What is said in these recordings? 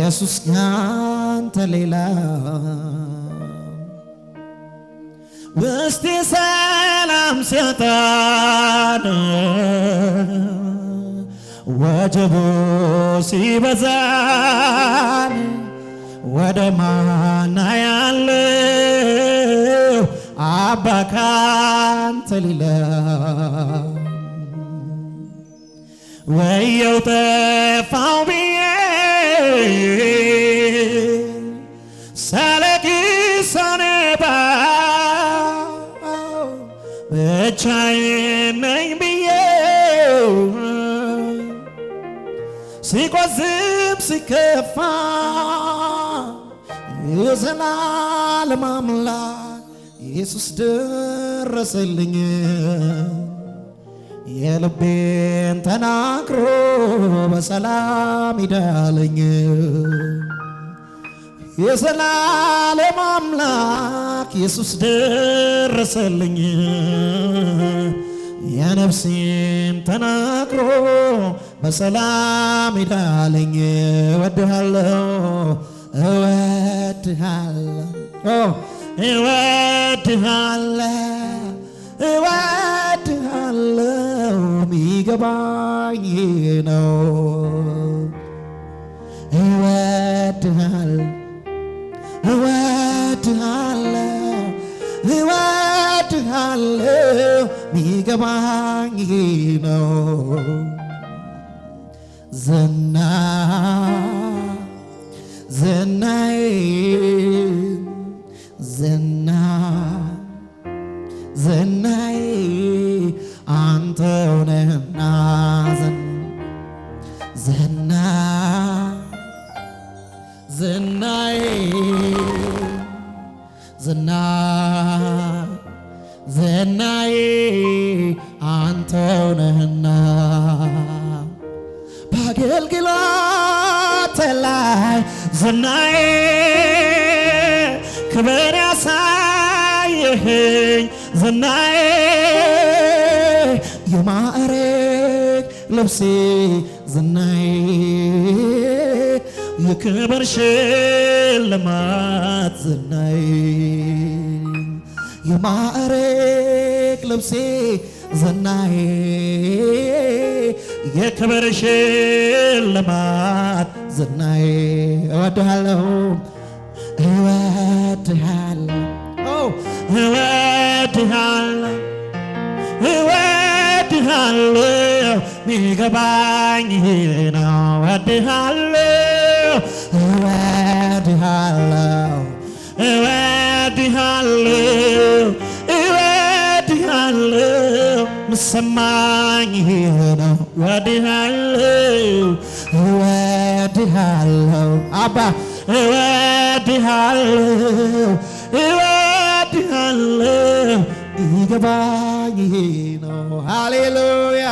ኢየሱስ ካንተ ሌላ ውስጤ ሰላም ሲያጣን ወጀቡ ሲበዛን ወደ ማን ያለው አባ ካንተ ሌላ ወየው ጠፋው ብዬ ሳለቅስ ነባ ብቻዬን ነኝ ብዬ ሲቆዝም ሲከፋ የዘላለም አምላክ ኢየሱስ ደረሰልኝ የልቤን ተናግሮ በሰላም ይዳለኝ የዘላለም አምላክ ኢየሱስ ደረሰልኝ የነፍሴን ተናግሮ በሰላም ይዳለኝ እወድሃለሁ እወድሃለሁ እወድሃለሁ ሚገባኝ ነው እወድሃለሁ ሚገባኝ ነው ዝናዬ አንተው ነህና ዝናዬ አንተው ነህና በአገልግሎት ላይ ዝናዬ ክብር ያሳየኸኝ ዝናዬ የማዕረግ ልብሴ ዝናዬ የክብር ሽልማት ዝናዬ የማዕረግ ልብሴ ዝናዬ የክብር ሽልማት ዝናዬ እወድሃለሁ ሚገባኝ ነው እወድሃለሁ ምሰማኝ ነው እወድሃለሁ አባ እወድሃለሁ ይገባኝ ነው ሃሌሉያ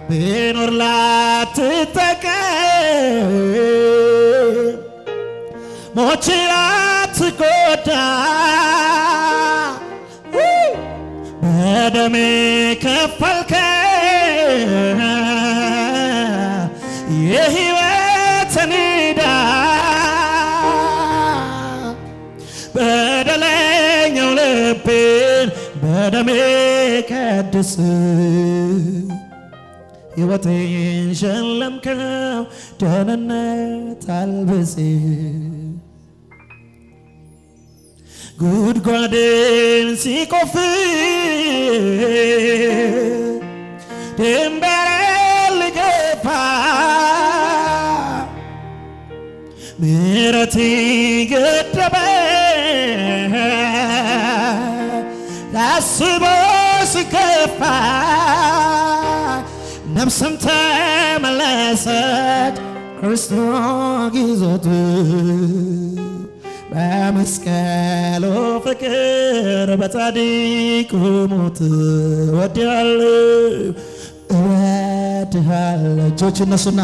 ብኖር ላትጠቀም ሞቼ ላትጎዳ በደሜ ከፈልከኝ የሕይወትን ዕዳ በደለኛው ልቤን በደሜ ቀድስ ሕይወቴን ሸለምከው ደህንነት አልብስ ጉድጓዴን ሲቆፍር ድንበሬን ልገፋ ምሕረቴ ገደበ ላስቦ ስከፋ ነፍስም ተመለሰች ክርስቶስ ይዞት በመስቀሉ ፍቅር በጻድቁ ሞት እወድሃለሁ እጆች እነሱና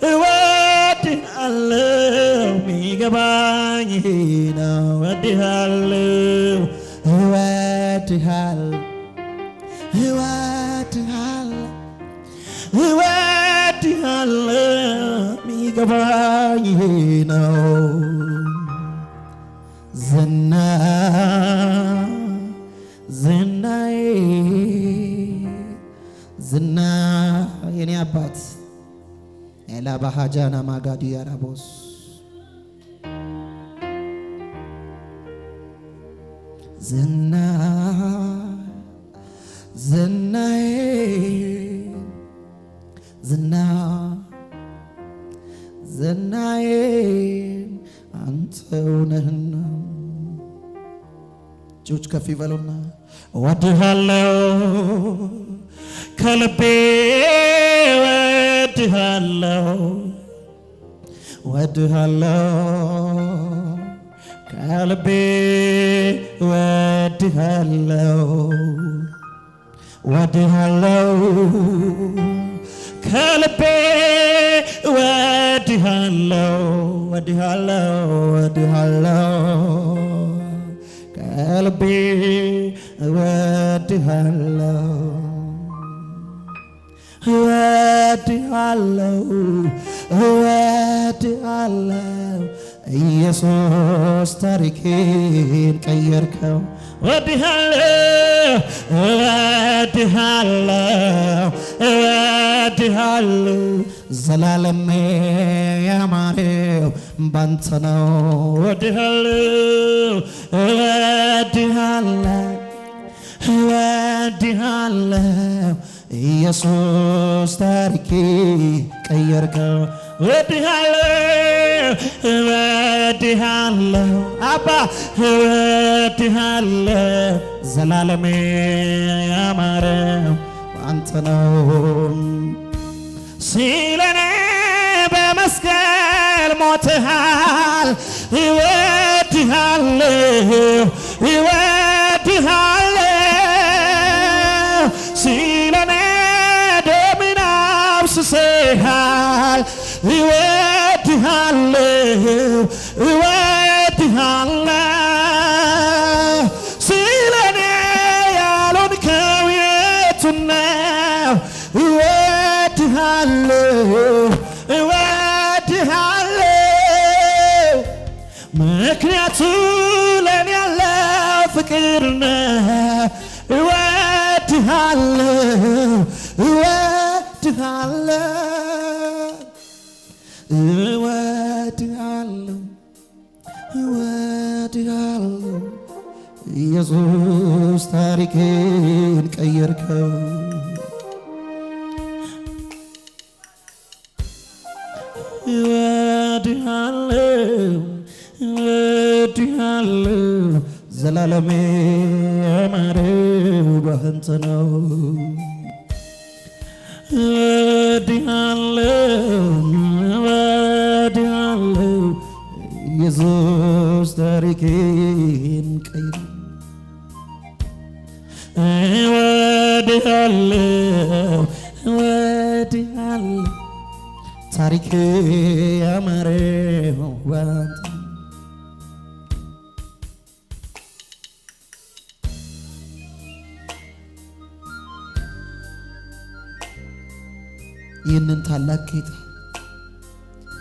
እወድሃለሁ ሚገባኝ ነው እወድሃለሁ የሚገባኝ ነው። ዝና ዝናዬ ዝና የኔ አባት ኤላ ባሃጃና ማጋዲ ያራቦስ ዝና ዝናዬ ዝና ዝናዬ አንተው ነህና እጆች ከፍ ይበሉና እወድሃለሁ ከልቤ እወድሃለሁ ከልቤ እወድሃለሁ ከልቤ ከልቤ እወድሃለሁ ኢየሱስ ታሪኬን ቀየርከው። እወድሃለሁ ዘላለሜ ያማረው ባንተ ነው። እወድሃለሁ ኢየሱስ ታሪኬ ቀየርከው። እወድሃለሁ አባ እወድሃለሁ ዘላለሜ ያማረው ባንተ ነው። ስለኔ በመስቀል ሞትሃል። እወድሃለሁ ስለኔ ደምን አፍስሰሃል። እወድሃለሁ ስለኔ ያልሆንከው የቱን ነው? እወድሃለሁ ምክንያቱ ለኔ ያለው ፍቅር ነው። እወድሃለሁ ኢየሱስ ታሪኬን ቀየርከው። እወድሃለሁ ዘላለሜ ያማረው ባንተ ነው። እወድሃለሁ ኢየሱስ ታሪኬን ቀይር። እወድሃለሁ ታሪኬ ያማረው ባንተ ይህንን ታላቅ ጌታ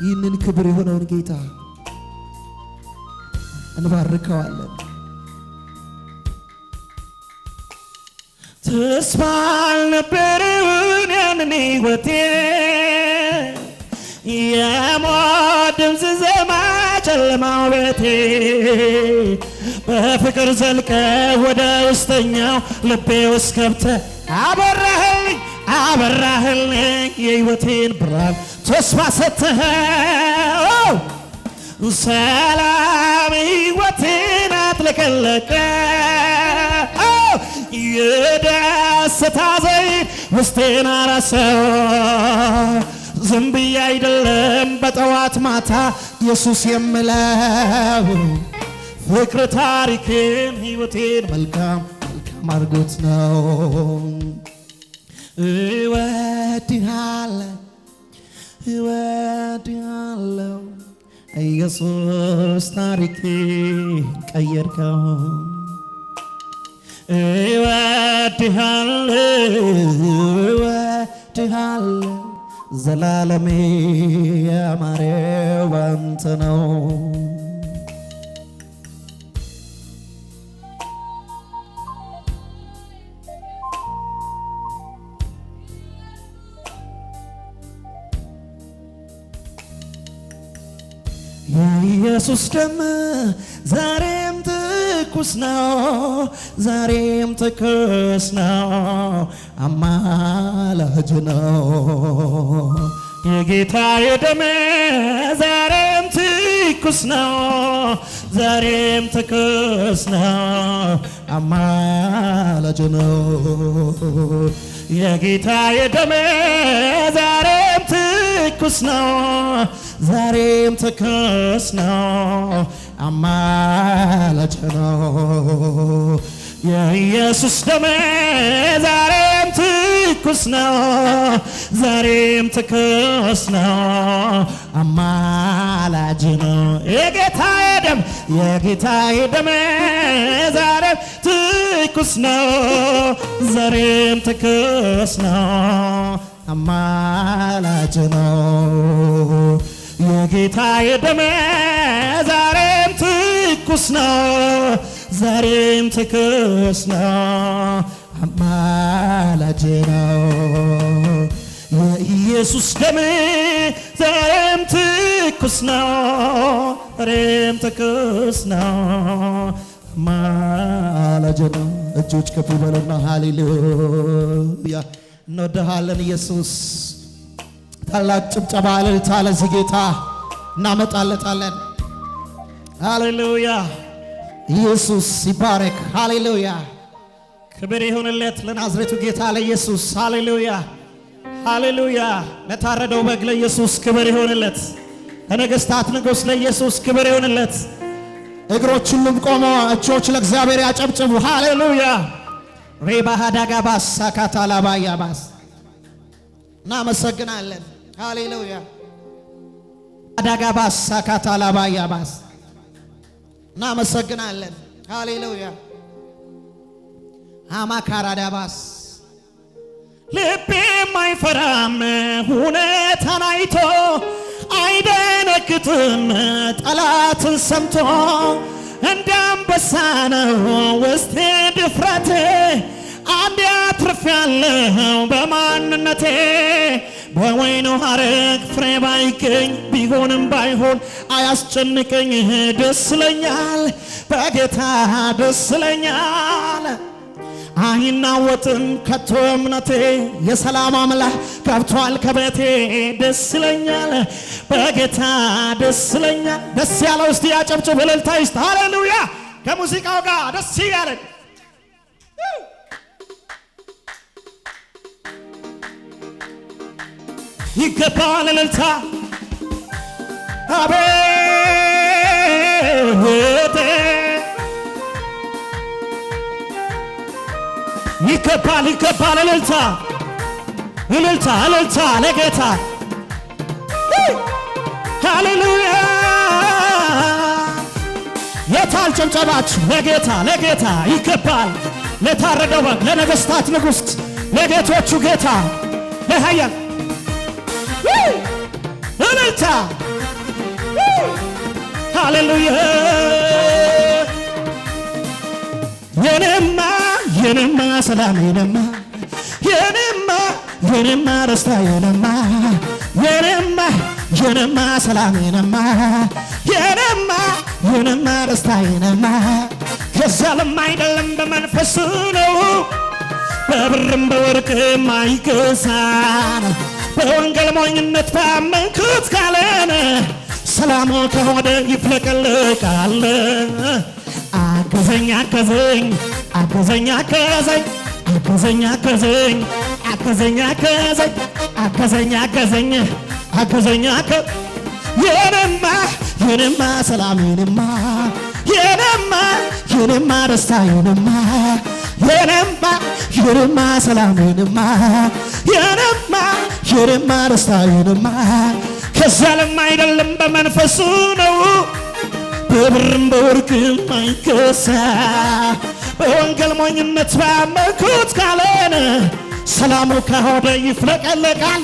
ይህንን ክብር የሆነውን ጌታ እንባርከዋለን። ተስፋ አልነበረውን ያንን ሕይወቴ የሞት ድምፅ ዜማ ጨለማው ቤቴ በፍቅር ዘልቀ ወደ ውስጠኛው ልቤ ውስጥ ገብተ አበራህልኝ የሕይወቴን ብርሃን ተስፋ ሰጥተኸው ሰላም ሕይወቴን አጥለቀለቀው የደስታ ዘይት ውስጤን አራሰው። ዝም ብዬ አይደለም በጠዋት ማታ ኢየሱስ የምለው ፍቅር ታሪኬን ሕይወቴን መልካም አድርጎት ነው። እወድሃለሁ ኢየሱስ ታሪኬን ቀየርከው። እወድሃለሁ ዘላለሜ ያማረው ባንተ ነው። የኢየሱስ ደም ዛሬም ትኩስ ነው፣ ዛሬም ትኩስ ነው፣ አማላጅ ነው። የጌታዬ ደም ዛሬም ትኩስ ነው፣ ዛሬም ትኩስ ነው፣ አማላጅ ነው። የጌታዬ ደም ዛሬም ትኩስ ነው፣ ዛሬም ትኩስ ነው፣ አማላጅ ነው። የኢየሱስ ደም ዛሬም ትኩስ ነው፣ ዛሬም ትኩስ ነው፣ አማላጅ ነው። የጌታዬ ደም ዛሬም ትኩስ ነው፣ ዛሬም ትኩስ ነው፣ አማላጅ ነው። የጌታዬ ደም ዛሬም ትኩስ ነው፣ ዛሬም ትኩስ ነው፣ አማላጅ ነው። የኢየሱስ ደም ዛሬም ትኩስ ነው፣ ዛሬም ትኩስ ነው፣ አማላጅ ነው። እጆች ከፍ ይበሉና ሃሌሉያ። እንወድሃለን ኢየሱስ። ታላቅ ጭብጨባ እልልታ ለዚህ ጌታ እናመጣለታለን። ሃሌሉያ። ኢየሱስ ይባረክ። ሃሌሉያ። ክብር ይሁንለት ለናዝሬቱ ጌታ ለኢየሱስ። ሃሌሉያ ሃሌሉያ። ለታረደው በግ ለኢየሱስ ክብር ይሁንለት። ለነገሥታት ንጉሥ ለኢየሱስ ክብር ይሁንለት። እግሮች ሁሉም ቆመው እጆች ለእግዚአብሔር ያጨብጭቡ። ሃሌሉያ። ሬባሃዳጋባስ ሳካታላባያባስ እናመሰግናለን። ሃሌሉያ። አዳጋባስ ሳካታላባያባስ እናመሰግናለን። ሃሌሉያ። አማካራዳባስ ልቤም አይፈራም ሁኔታን አይቶ አይደነግጥም ጠላትን ሰምቶ እንደ አንበሳ ነው ውስጤ ድፍረቴ አንድ አትርፌያለሁ በማንነቴ በወይኑ ሐረግ ፍሬ ባይገኝ ቢሆንም ባይሆን አያስጨንቀኝ ደስ ይለኛል በጌታ ደስ ይለኛል አይናወጥም ከቶ እምነቴ የሰላም አምላክ ገብቷል ከቤቴ ደስ ይለኛል በጌታ ደስ ይለኛል። ደስ ያለው እስቲ ያጨብጭብ እልልታ ይስጥ። ሃሌሉያ። ከሙዚቃው ጋር ደስ ይላል። ይገባል እልልታ አቤት ይገባል እልልታ እልልታ እልልታ ለጌታ ሃሌሉያ። የታል ጭብጨባችሁ ለጌታ ይገባል። ለታረደው በግ ለነገሥታት ንጉሥ ለጌቶቹ ጌታ ለኃያል እልልታ ሃሌሉያ። የኔማ ሰላም የኔማ ደስታ የኔማ ሰላም የኔማ ደስታ ከዛለም አይደለም በመንፈስ ነው በብርም በወርቅም አይገዛን በወንጌል ሞኝነት ባመንኩት ካለን ሰላሙ ከሆነ ይፍለቀለቃል። አገዘኝ የኔማ ሰላም የኔማ ደስታ የኔማ ሰላም የኔማ ደስታ ከዛለም አይደለም በመንፈሱ ነው በብርም በወርቅም አይገዛ በወንጌል ሞኝነት ባመንኩት ካለን ሰላሙ ከሆነ ይፍለቀለቃል።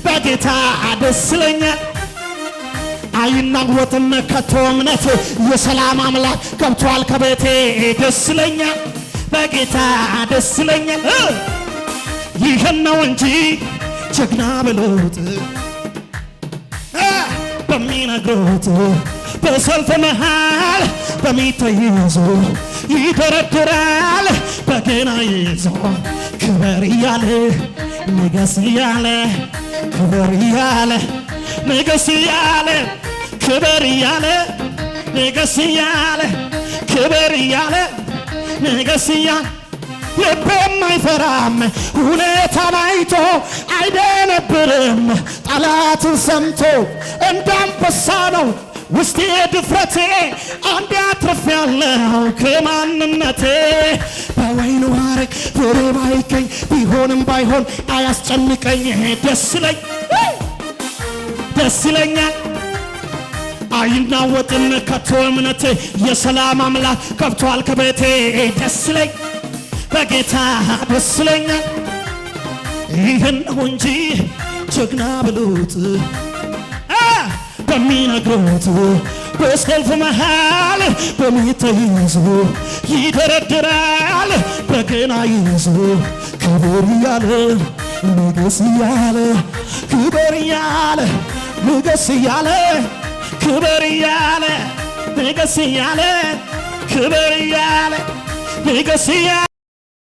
በጌታ ደስ ይለኛል። አይናወጥም ከቶ እምነቴ የሰላም አምላክ ገብቷል ከቤቴ ደስ ይለኛል። በጌታ ደስ ይለኛል። ይህን ነው እንጂ ጀግና ብሎት በሚነግሩት በሰልፍ መሃል በሚተይዞ ይደረድራል በገና ይዞ ክበር እያለ ንገስ እያለ ክበር እያለ ንገስ እያለ ክበር እያለ ንገስ እያለ ክበር እያለ ንገስ እያለ ልቤም አይፈራም ሁኔታን አይቶ አይደነብርም ጠላትን ሰምቶ እንዳንበሳ ነው ውስጤ ድፍረቴ አንድ አትርፌያለሁ ከማንነቴ በወይኑ ሐረግ ፍሬ ባይገኝ ቢሆንም ባይሆን አያስጨንቀኝ ደስ ይለኛል። አይናወጥም ከቶ እምነቴ የሰላም አምላክ ገብቷል ከቤቴ ደስ ይለኝ በጌታ ደስ ይለኛል። ይህን ነው እንጂ ጀግና ብሉት በሚነግሩት በሰልፍ መሃል በሚተይዙ ይደረድራል በገና ይዞ ክብር እያለ ንገስ እያለ ክብር እያለ ንገስ እያለ ክብር እያለ ንገስ እያለ ክብር እያለ ንገስ እያለ